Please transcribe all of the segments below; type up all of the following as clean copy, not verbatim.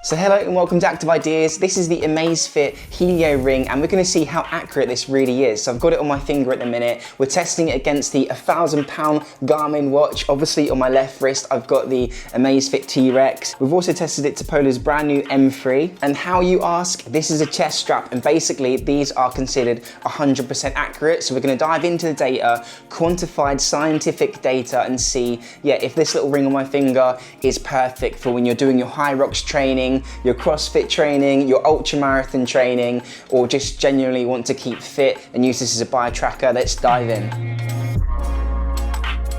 So hello and welcome to Active Ideas. This is the AmazFit Helio ring and we're going to see how accurate this really is. So I've got it on my finger at the minute. We're testing it against the 1,000-pound Garmin watch. Obviously on my left wrist I've got the AmazFit T-Rex. We've also tested it to Pola's brand new M3. And how you ask, this is a chest strap and basically these are considered 100% accurate. So we're going to dive into the data, quantified scientific data and see, if this little ring on my finger is perfect for when you're doing your Hyrox training, your CrossFit training, your ultra marathon training, or just genuinely want to keep fit and use this as a biotracker. Let's dive in.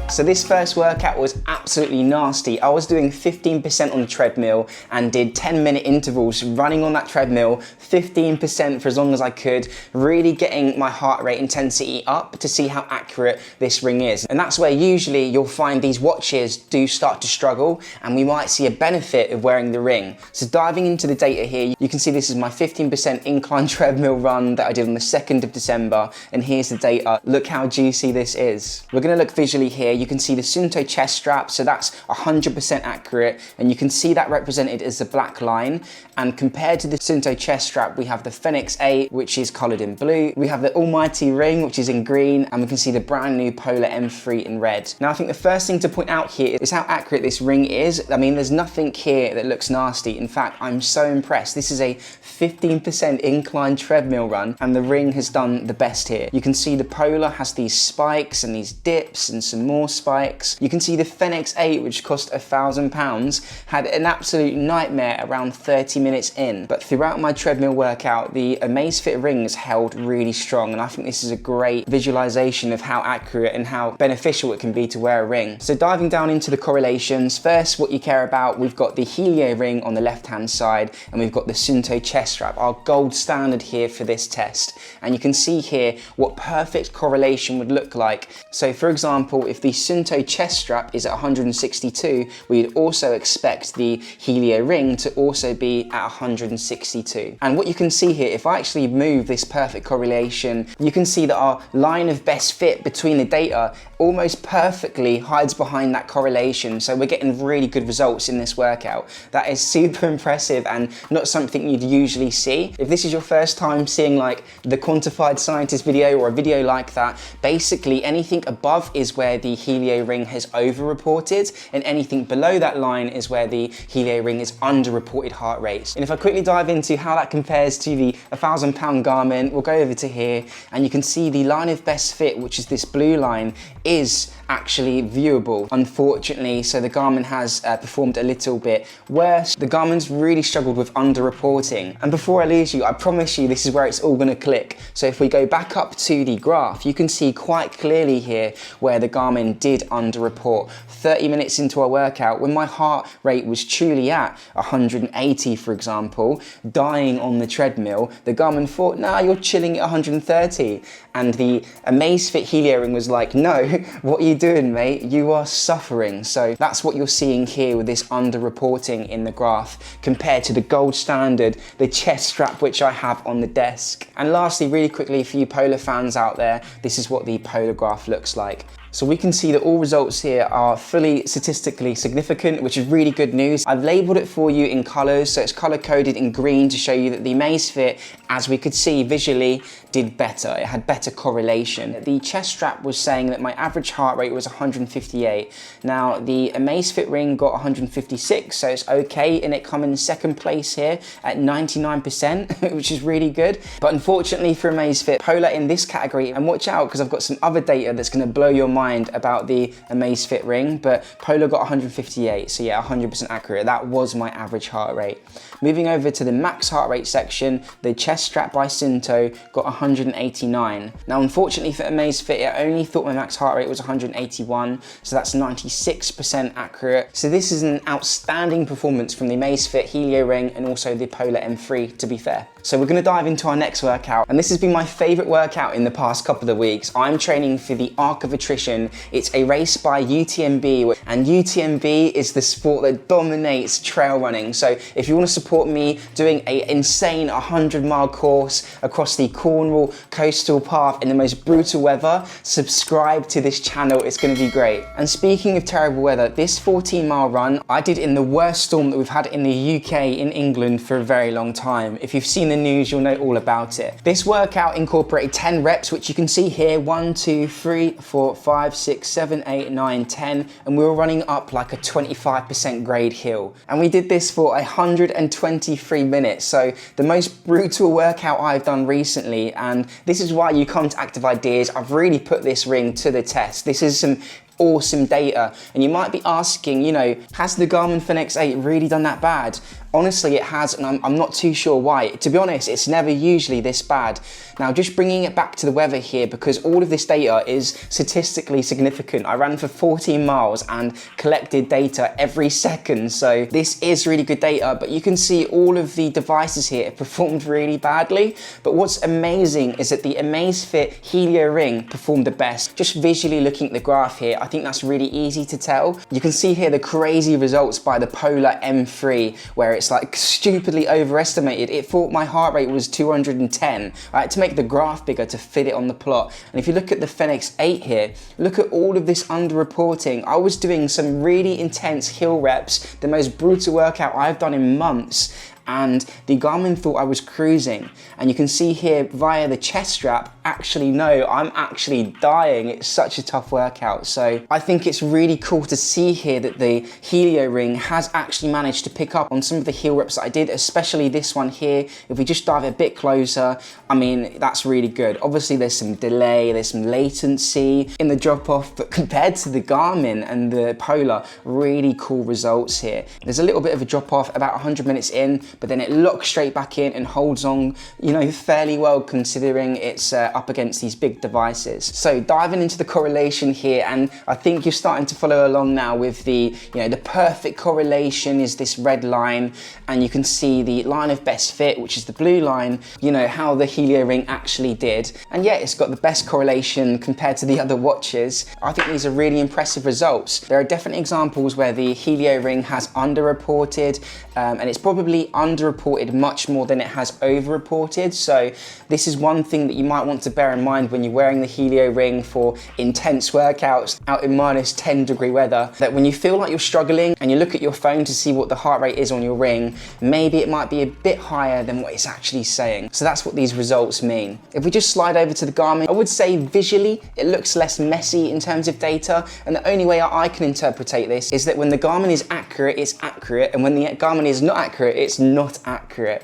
So this first workout was absolutely nasty. I was doing 15% on the treadmill and did 10-minute intervals running on that treadmill, 15% for as long as I could, really getting my heart rate intensity up to see how accurate this ring is. And that's where usually you'll find these watches do start to struggle and we might see a benefit of wearing the ring. So diving into the data here, you can see this is my 15% incline treadmill run that I did on the 2nd of December. And here's the data. Look how juicy this is. We're gonna look visually here. You can see the Sunto chest strap, so that's 100% accurate, and you can see that represented as the black line. And compared to the Sunto chest strap, we have the Fenix 8, which is colored in blue. We have the almighty ring, which is in green, and we can see the brand new Polar M3 in red. Now, I think the first thing to point out here is how accurate this ring is. I mean, there's nothing here that looks nasty. In fact, I'm so impressed. This is a 15% incline treadmill run, and the ring has done the best here. You can see the Polar has these spikes and these dips and some more spikes. You can see the Fenix 8, which cost £1,000, had an absolute nightmare around 30 minutes in. But throughout my treadmill workout, the AmazFit ring has held really strong, and I think this is a great visualization of how accurate and how beneficial it can be to wear a ring. So diving down into the correlations, first what you care about, we've got the Helio ring on the left-hand side, and we've got the Sunto chest strap, our gold standard here for this test. And you can see here what perfect correlation would look like. So for example, if the Sunto chest strap is at 162, we'd also expect the Helio ring to also be at 162. And what you can see here, if I actually move this perfect correlation, you can see that our line of best fit between the data almost perfectly hides behind that correlation. So we're getting really good results in this workout. That is super impressive and not something you'd usually see. If this is your first time seeing like the Quantified scientist video or a video like that, basically anything above is where the Helio ring has over-reported, and anything below that line is where the Helio ring is under-reported heart rates. And if I quickly dive into how that compares to the 1,000-pound Garmin, we'll go over to here, and you can see the line of best fit, which is this blue line, is actually viewable, unfortunately. So the Garmin has performed a little bit worse. The Garmin's really struggled with under-reporting. And before I lose you, I promise you this is where it's all gonna click. So if we go back up to the graph, you can see quite clearly here where the Garmin did under-report. 30 minutes into our workout, when my heart rate was truly at 180, for example, dying on the treadmill, the Garmin thought, nah, you're chilling at 130. And the AmazFit Helio ring was like, no, what are you doing, mate? You are suffering. So that's what you're seeing here with this under-reporting in the graph compared to the gold standard, the chest strap, which I have on the desk. And lastly, really quickly for you Polar fans out there, this is what the Polar graph looks like. So we can see that all results here are fully statistically significant, which is really good news. I've labeled it for you in colors, so it's color coded in green to show you that the AmazFit, as we could see visually, did better. It had better correlation. The chest strap was saying that my average heart rate was 158. Now the AmazFit ring got 156, so it's okay, and it come in second place here at 99%, which is really good. But unfortunately for AmazFit, Polar in this category, and watch out because I've got some other data that's gonna blow your mind about the AmazFit ring, but Polar got 158, so yeah, 100% accurate. That was my average heart rate. Moving over to the max heart rate section, the chest strap by Sunto got 189. Now, unfortunately for AmazFit, it only thought my max heart rate was 181, so that's 96% accurate. So this is an outstanding performance from the AmazFit Helio ring and also the Polar M3, to be fair. So we're gonna dive into our next workout, and this has been my favorite workout in the past couple of weeks. I'm training for the Arc of Attrition competition. It's a race by UTMB, and UTMB is the sport that dominates trail running. So if you want to support me doing an insane 100-mile course across the Cornwall coastal path in the most brutal weather, subscribe to this channel. It's going to be great. And speaking of terrible weather, this 14-mile run I did in the worst storm that we've had in the UK, in England, for a very long time. If you've seen the news, you'll know all about it. This workout incorporated 10 reps, which you can see here, 1, 2, 3, 4, 5, 6, 7, 8, 9, 10, and we were running up like a 25% grade hill. And we did this for 123 minutes, so the most brutal workout I've done recently, and this is why you come to Active Ideas. I've really put this ring to the test. This is some awesome data, and you might be asking, you know, has the Garmin Fenix 8 really done that bad? Honestly, it has, and I'm not too sure why. To be honest, it's never usually this bad. Now, just bringing it back to the weather here, because all of this data is statistically significant. I ran for 14 miles and collected data every second, so this is really good data, but you can see all of the devices here performed really badly. But what's amazing is that the AmazFit Helio ring performed the best. Just visually looking at the graph here, I think that's really easy to tell. You can see here the crazy results by the Polar M3, where it's like stupidly overestimated. It thought my heart rate was 210. I had to make the graph bigger to fit it on the plot. And if you look at the Fenix 8 here, look at all of this underreporting. I was doing some really intense hill reps, the most brutal workout I've done in months, and the Garmin thought I was cruising. And you can see here via the chest strap, actually no, I'm actually dying. It's such a tough workout. So I think it's really cool to see here that the Helio ring has actually managed to pick up on some of the hill reps that I did, especially this one here. If we just dive a bit closer, I mean, that's really good. Obviously there's some delay, there's some latency in the drop off, but compared to the Garmin and the Polar, really cool results here. There's a little bit of a drop off about 100 minutes in, but then it locks straight back in and holds on, you know, fairly well considering it's up against these big devices. So diving into the correlation here, and I think you're starting to follow along now with the, you know, the perfect correlation is this red line, and you can see the line of best fit, which is the blue line, you know, how the Helio ring actually did. And yeah, it's got the best correlation compared to the other watches. I think these are really impressive results. There are definitely examples where the Helio ring has underreported, and it's probably underreported much more than it has overreported. So this is one thing that you might want to bear in mind when you're wearing the Helio ring for intense workouts out in minus 10-degree weather, that when you feel like you're struggling and you look at your phone to see what the heart rate is on your ring, maybe it might be a bit higher than what it's actually saying. So that's what these results mean. If we just slide over to the Garmin, I would say visually it looks less messy in terms of data, and the only way I can interpretate this is that when the Garmin is accurate, it's accurate, and when the Garmin is not accurate, it's not accurate.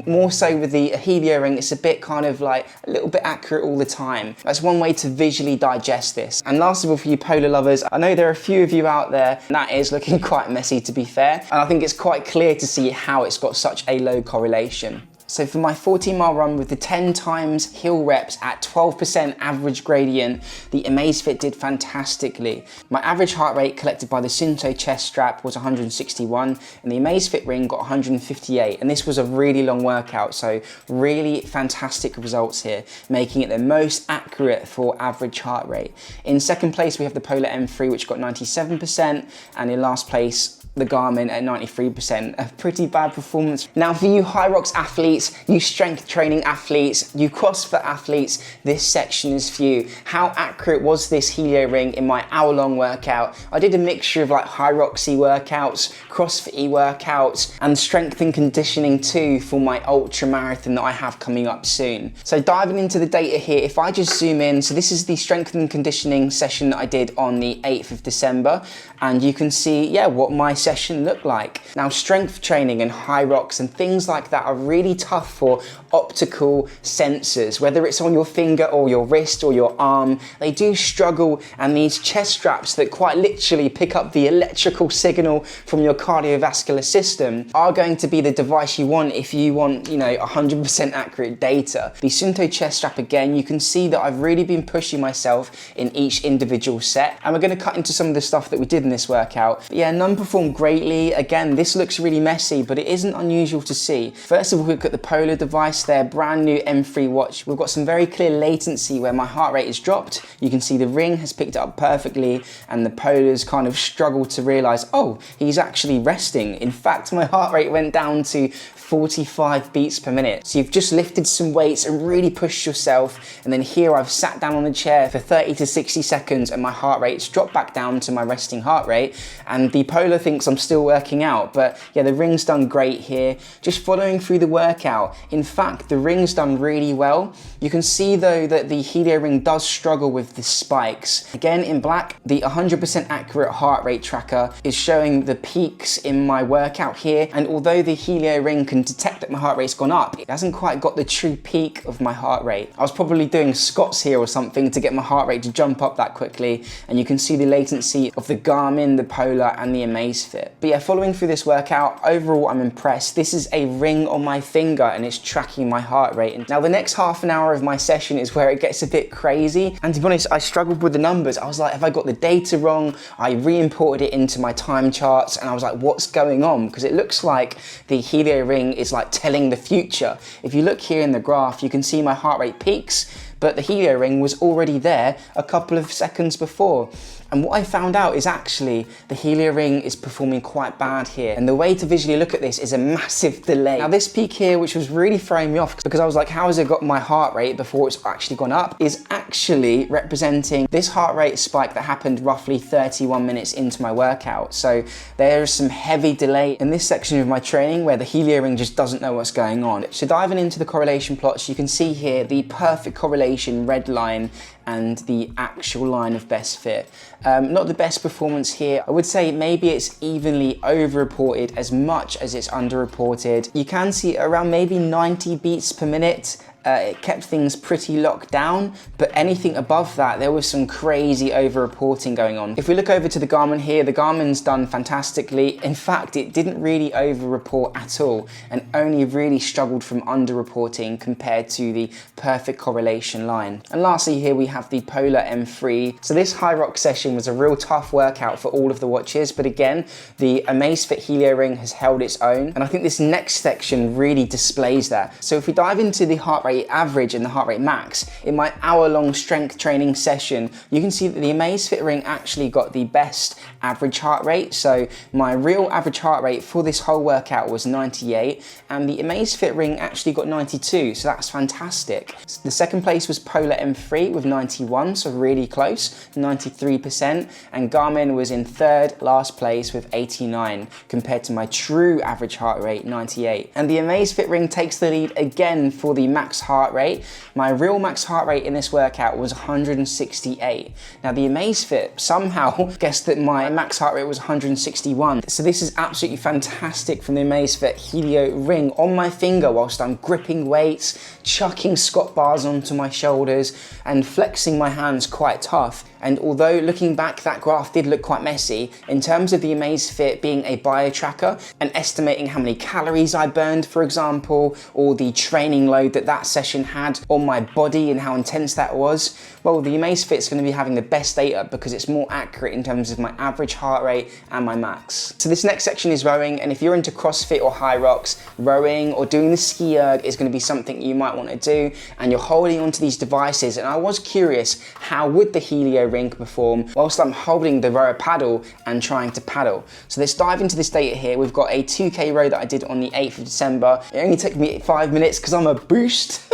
More so with the Helio ring, it's a bit kind of like a little bit accurate all the time. That's one way to visually digest this. And last of all, for you Polar lovers, I know there are a few of you out there that is looking quite messy, to be fair, and I think it's quite clear to see how it's got such a low correlation. So for my 14-mile run with the 10 times hill reps at 12% average gradient, the AmazFit did fantastically. My average heart rate collected by the Synto chest strap was 161, and the AmazFit ring got 158. And this was a really long workout, so really fantastic results here, making it the most accurate for average heart rate. In second place, we have the Polar M3, which got 97%, and in last place, the Garmin at 93%, a pretty bad performance. Now for you Hyrox athletes, you strength training athletes, you CrossFit athletes, this section is for you. How accurate was this Helio ring in my hour-long workout? I did a mixture of like Hyroxy workouts, CrossFit-y workouts, and strength and conditioning too for my ultra marathon that I have coming up soon. So diving into the data here, if I just zoom in, so this is the strength and conditioning session that I did on the 8th of December, and you can see, yeah, what my session looked like. Now, strength training and Hyrox and things like that are really tough for optical sensors, whether it's on your finger or your wrist or your arm. They do struggle, and these chest straps that quite literally pick up the electrical signal from your cardiovascular system are going to be the device you want if you want, you know, 100% accurate data. The Synto chest strap, again, you can see that I've really been pushing myself in each individual set, and we're going to cut into some of the stuff that we did in this workout. But yeah, none performed greatly. Again, this looks really messy, but it isn't unusual to see. First of all, we've got the Polar device there, brand new M3 watch. We've got some very clear latency where my heart rate is dropped. You can see the ring has picked it up perfectly, and the Polar's kind of struggled to realize, oh, he's actually resting. In fact, my heart rate went down to 45 beats per minute. So you've just lifted some weights and really pushed yourself, and then here I've sat down on the chair for 30 to 60 seconds and my heart rate's dropped back down to my resting heart rate, and the Polar thinks I'm still working out. But yeah, the ring's done great here, just following through the workout. In fact, the ring's done really well. You can see though that the Helio ring does struggle with the spikes. Again, in black, the 100% accurate heart rate tracker is showing the peaks in my workout here, and although the Helio ring can detect that my heart rate's gone up, it hasn't quite got the true peak of my heart rate. I was probably doing squats here or something to get my heart rate to jump up that quickly, and you can see the latency of the Garmin, the Polar and the AmazFit. But yeah, following through this workout, overall I'm impressed. This is a ring on my finger and it's tracking my heart rate. And now the next half an hour of my session is where it gets a bit crazy, and to be honest, I struggled with the numbers. I was like, have I got the data wrong? I re-imported it into my time charts and I was like, what's going on? Because it looks like the Helio ring is like telling the future. If you look here in the graph, you can see my heart rate peaks, but the Helio ring was already there a couple of seconds before. And what I found out is actually the Helio ring is performing quite bad here. And the way to visually look at this is a massive delay. Now this peak here, which was really throwing me off because I was like, how has it got my heart rate before it's actually gone up, is actually representing this heart rate spike that happened roughly 31 minutes into my workout. So there's some heavy delay in this section of my training where the Helio ring just doesn't know what's going on. So diving into the correlation plots, you can see here the perfect correlation red line and the actual line of best fit. Not the best performance here. I would say maybe it's evenly over-reported as much as it's under-reported. You can see around maybe 90 beats per minute. It kept things pretty locked down, but anything above that, there was some crazy over-reporting going on. If we look over to the Garmin here, the Garmin's done fantastically. In fact, it didn't really over-report at all and only really struggled from under-reporting compared to the perfect correlation line. And lastly here we have the Polar M3. So this Hyrox session was a real tough workout for all of the watches, but again, the AmazFit Helio ring has held its own, and I think this next section really displays that. So if we dive into the heart rate average and the heart rate max, in my hour-long strength training session, you can see that the AmazFit ring actually got the best average heart rate. So my real average heart rate for this whole workout was 98, and the AmazFit ring actually got 92, so that's fantastic. The second place was Polar M3 with 91, so really close, 93%, and Garmin was in third, last place with 89, compared to my true average heart rate, 98. And the AmazFit ring takes the lead again for the max heart rate. My real max heart rate in this workout was 168. Now the AmazFit somehow guessed that my max heart rate was 161. So this is absolutely fantastic from the AmazFit Helio ring on my finger whilst I'm gripping weights, chucking squat bars onto my shoulders and flexing my hands quite tough. And although looking back, that graph did look quite messy, in terms of the AmazFit being a biotracker and estimating how many calories I burned, for example, or the training load that that session had on my body and how intense that was, well, the AmazFit's going to be having the best data because it's more accurate in terms of my average heart rate and my max. So this next section is rowing, and if you're into CrossFit or Hyrox, rowing or doing the SkiErg is going to be something you might want to do, and you're holding onto these devices. And I was curious, how would the Helio ring perform whilst I'm holding the rower paddle and trying to paddle? So let's dive into this data here. We've got a 2K row that I did on the 8th of December. It only took me 5 minutes because I'm a boost.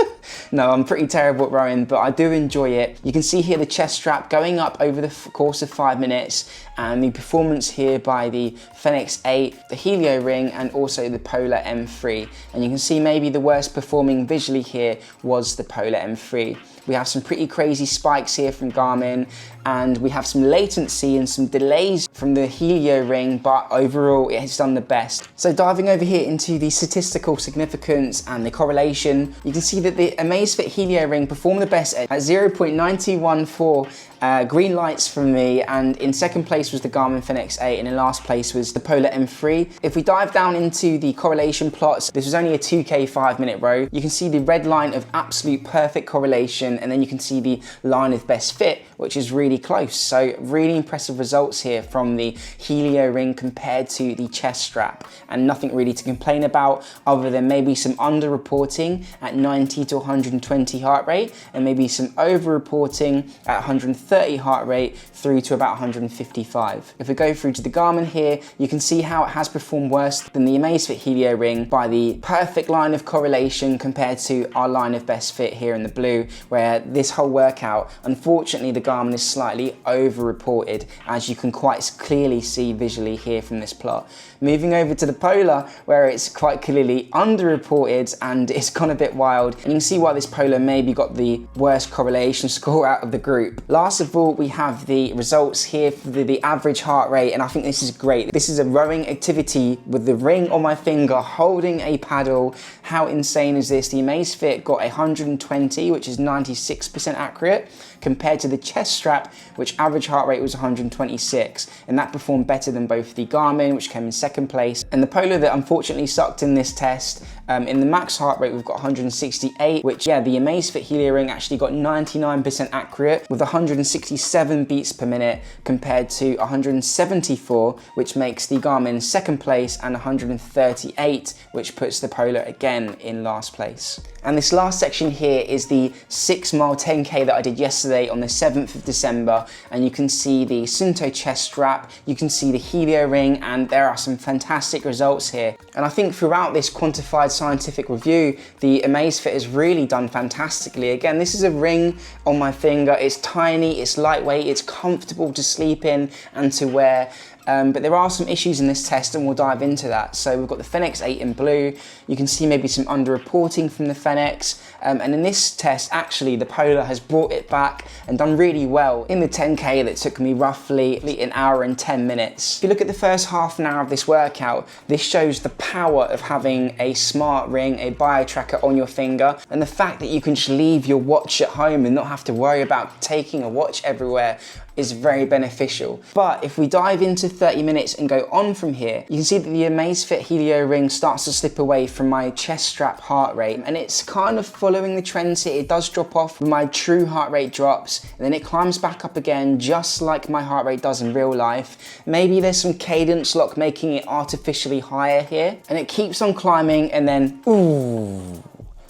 No, I'm pretty terrible at rowing, but I do enjoy it. You can see here the chest strap going up over the course of 5 minutes, and the performance here by the Fenix 8, the Helio ring, and also the Polar M3. And you can see maybe the worst performing visually here was the Polar M3. We have some pretty crazy spikes here from Garmin, and we have some latency and some delays from the Helio ring, but overall it has done the best. So diving over here into the statistical significance and the correlation, you can see that the the AmazFit Helio ring performed the best at 0.9214 green lights from me, and in second place was the Garmin Fenix 8, and in last place was the Polar M3. If we dive down into the correlation plots, this was only a 2K 5-minute row. You can see the red line of absolute perfect correlation, and then you can see the line of best fit, which is really close. So really impressive results here from the Helio ring compared to the chest strap, and nothing really to complain about other than maybe some under-reporting at 90 to 120 heart rate, and maybe some over-reporting at 130 heart rate through to about 155. If we go through to the Garmin here, you can see how it has performed worse than the AmazFit Helio ring by the perfect line of correlation compared to our line of best fit here in the blue, where this whole workout, unfortunately the Garmin is slightly over-reported, as you can quite clearly see visually here from this plot. Moving over to the Polar, where it's quite clearly under-reported and it's gone a bit wild, and you can see why this Polar maybe got the worst correlation score out of the group. Last of all, we have the results here for the average heart rate, and I think this is great. This is a rowing activity with the ring on my finger holding a paddle. How insane is this? The AmazFit got 120, which is 96% accurate, compared to the chest strap, which average heart rate was 126, and that performed better than both the Garmin, which came in second place, and the Polar that unfortunately sucked in this test. In the max heart rate, we've got 168, which, yeah, the AmazFit Helio ring actually got 99% accurate with 167 beats per minute compared to 174, which makes the Garmin second place, and 138, which puts the Polar again in last place. And this last section here is the 6-mile 10K that I did yesterday on the 7th of December, and you can see the Sunto chest strap, you can see the Helio ring, and there are some fantastic results here. And I think throughout this quantified scientific review, the AmazFit has really done fantastically. Again, this is a ring on my finger, it's tiny, it's lightweight, it's comfortable to sleep in and to wear. But there are some issues in this test, and we'll dive into that. So we've got the Fenix 8 in blue. You can see maybe some under-reporting from the Fenix. And in this test, actually, the Polar has brought it back and done really well in the 10K that took me roughly an hour and 10 minutes. If you look at the first half an hour of this workout, this shows the power of having a smart ring, a biotracker on your finger, and the fact that you can just leave your watch at home and not have to worry about taking a watch everywhere is very beneficial. But if we dive into 30 minutes and go on from here, you can see that the AmazFit Helio ring starts to slip away from my chest strap heart rate, and it's kind of following the trends here. It does drop off when my true heart rate drops, and then it climbs back up again, just like my heart rate does in real life. Maybe there's some cadence lock making it artificially higher here, and it keeps on climbing, and then ooh,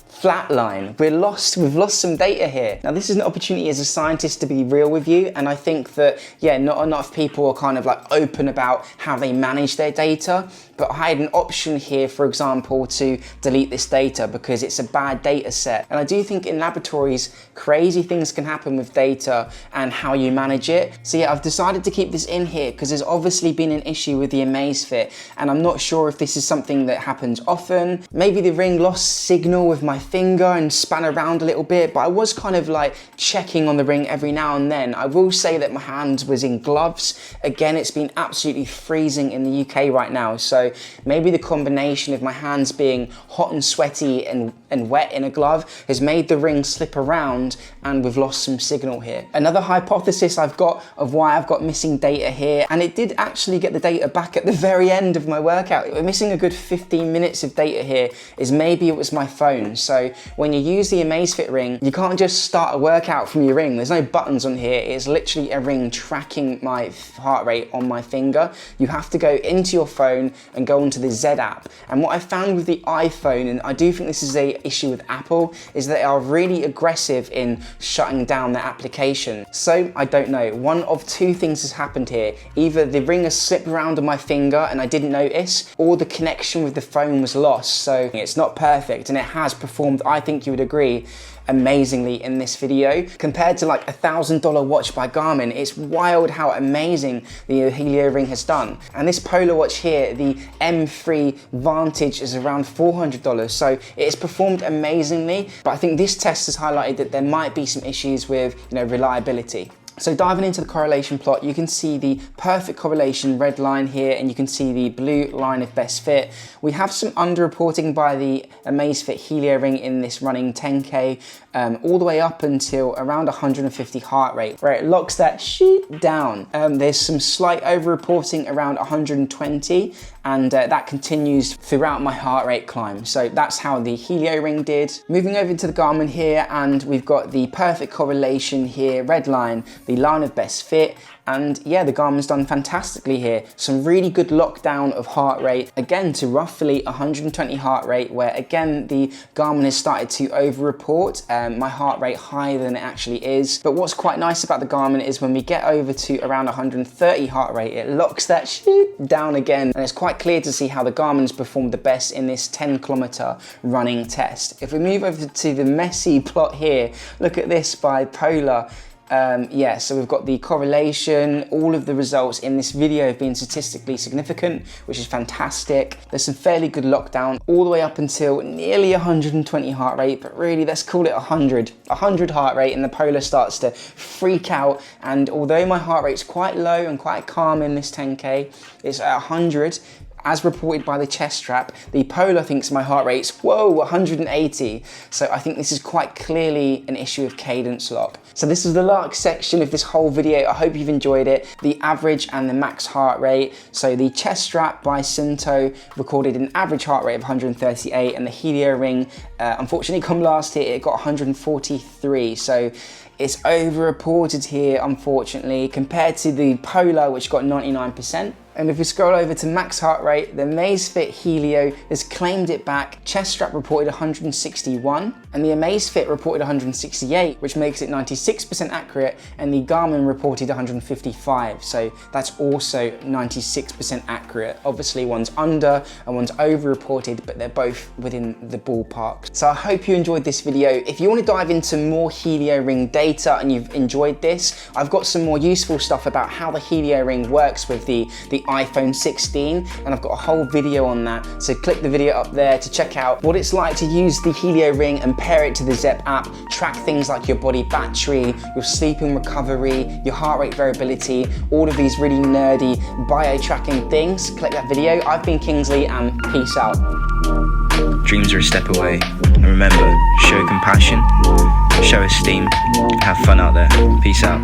flatline. We've lost some data here. Now, this is an opportunity as a scientist to be real with you, and I think that, yeah, not enough people are kind of like open about how they manage their data, but I had an option here, for example, to delete this data because it's a bad data set. And I do think in laboratories, crazy things can happen with data and how you manage it. So yeah, I've decided to keep this in here because there's obviously been an issue with the AmazFit, and I'm not sure if this is something that happens often. Maybe the ring lost signal with my finger and span around a little bit, but I was kind of like checking on the ring every now and then. I will say that my hand was in gloves. Again, it's been absolutely freezing in the UK right now, so maybe the combination of my hands being hot and sweaty and wet in a glove has made the ring slip around, and we've lost some signal here. Another hypothesis I've got of why I've got missing data here, and it did actually get the data back at the very end of my workout. We're missing a good 15 minutes of data here, is maybe it was my phone. So when you use the AmazFit ring, you can't just start a workout from your ring. There's no buttons on here. It's literally a ring tracking my heart rate on my finger. You have to go into your phone and go onto the Z app. And what I found with the iPhone, and I do think this is a issue with Apple, is that they are really aggressive in shutting down their application. So I don't know, one of two things has happened here. Either the ring has slipped around on my finger and I didn't notice, or the connection with the phone was lost. So it's not perfect, and it has performed, I think you would agree, amazingly in this video. Compared to like $1,000 watch by Garmin, it's wild how amazing the Helio ring has done. And this Polar watch here, the M3 Vantage, is around $400, so it's performed amazingly, but I think this test has highlighted that there might be some issues with, reliability. So diving into the correlation plot, you can see the perfect correlation red line here, and you can see the blue line of best fit. We have some underreporting by the AmazFit Helio ring in this running 10K, all the way up until around 150 heart rate, where it locks that shit down. There's some slight overreporting around 120, and that continues throughout my heart rate climb. So that's how the Helio ring did. Moving over to the Garmin here, and we've got the perfect correlation here, red line, the line of best fit, and yeah, the Garmin's done fantastically here. Some really good lockdown of heart rate, again to roughly 120 heart rate, where again the Garmin has started to over-report my heart rate higher than it actually is. But what's quite nice about the Garmin is when we get over to around 130 heart rate, it locks that shit down again, and it's quite clear to see how the Garmin's performed the best in this 10-kilometer running test. If we move over to the messy plot here, look at this by Polar. Yeah, so we've got the correlation, all of the results in this video have been statistically significant, which is fantastic. There's some fairly good lockdown all the way up until nearly 120 heart rate, but really let's call it 100 heart rate, and the Polar starts to freak out. And although my heart rate's quite low and quite calm in this 10K, it's at 100. As reported by the chest strap, the Polar thinks my heart rate's, whoa, 180. So I think this is quite clearly an issue of cadence lock. So this is the last section of this whole video. I hope you've enjoyed it. The average and the max heart rate. So the chest strap by Cinto recorded an average heart rate of 138, and the Helio ring, unfortunately come last here, it got 143. So it's over-reported here, unfortunately, compared to the Polar, which got 99%. And if we scroll over to max heart rate, the AmazFit Helio has claimed it back. Chest strap reported 161, and the AmazFit reported 168, which makes it 96% accurate, and the Garmin reported 155. So that's also 96% accurate. Obviously one's under and one's over-reported, but they're both within the ballpark. So I hope you enjoyed this video. If you want to dive into more Helio ring data and you've enjoyed this, I've got some more useful stuff about how the Helio ring works with the iPhone 16, and I've got a whole video on that. So click the video up there to check out what it's like to use the Helio ring and pair it to the Zepp app, track things like your body battery, your sleep and recovery, your heart rate variability, all of these really nerdy bio-tracking things. Click that video. I've been Kingsley, and peace out. Dreams are a step away, and remember, show compassion, show esteem, and have fun out there. Peace out.